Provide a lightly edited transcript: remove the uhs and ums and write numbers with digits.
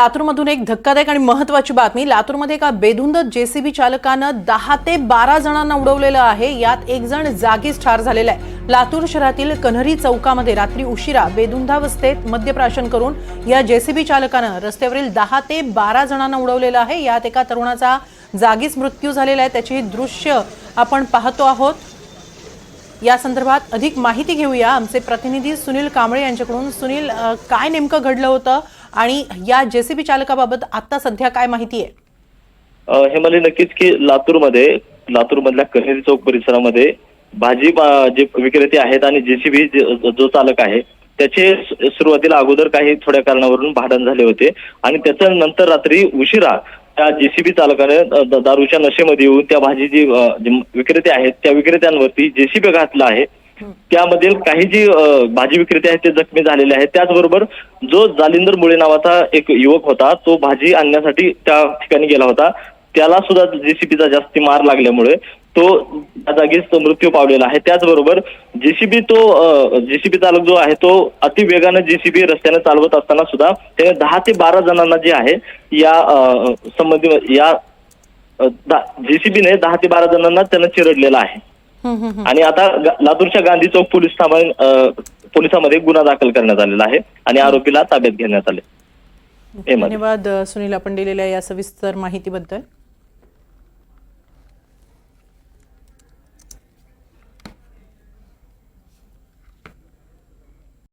लातूरमधून एक धक्कादायक आणि महत्त्वाची बातमी। लातूरमध्ये एका बेधुंद जेसीबी चालकानं 10 ते 12 जणांना उडवलेलं आहे। यात एक जण जागीच ठार झालेला आहे। लातूर शहरातील कन्हरी चौकामध्ये रात्री उशिरा बेधुंदावस्थेत मद्यप्राशन करून या जेसीबी चालकानं रस्त्यावरील 10 ते 12 जणांना उडवलेलं आहे। यात एका तरुणाचा जागीच मृत्यू झालेला आहे। त्याची दृश्य आपण पाहतो आहोत। या संदर्भात अधिक माहिती घेऊया आमचे प्रतिनिधी सुनील कांबळे यांच्याकडून। सुनील, काय नेमकं घडलं होतं आणि या जेसीबी चालकाबाबत आता सध्या काय माहिती आहे? हे मला नक्कीच की लातूरमधल्या कन्हेरी चौक परिसरामध्ये भाजी जे विक्रेते आहेत आणि जेसीबी जो चालक आहे त्याचे सुरुवातीला अगोदर काही थोड्या कारणावरून भांडण झाले होते आणि त्याच्यानंतर रात्री उशिरा त्या जेसीबी चालकाने दारूच्या नशेमध्ये येऊन त्या भाजी जी विक्रेते आहेत त्या विक्रेत्यांवरती जेसीबी घातला आहे। त्यामधील काही जी भाजी विक्रेते आहेत ते जखमी झालेले आहेत। त्याचबरोबर जो जालिंदर मुळे नावाचा एक युवक होता तो भाजी आणण्यासाठी त्या ठिकाणी गेला होता, त्याला सुद्धा जेसीबीचा जास्ती मार लागल्यामुळे तो त्या जागीच मृत्यू पावलेला आहे। त्याचबरोबर जेसीबी चालक जो आहे तो अति वेगाने जेसीबी रस्त्याने चालवत असताना सुद्धा त्याने 10 ते 12 जणांना जे आहे या संबंधी या जेसीबीने 10 ते 12 जणांना त्यानं चिरडलेला आहे। आणि आता लातूरच्या गांधी चौक पोलिसांमध्ये गुन्हा दाखल करण्यात आलेला आहे आणि आरोपीला ताब्यात घेण्यात आले। धन्यवाद सुनील, आपण दिलेल्या या सविस्तर माहितीबद्दल।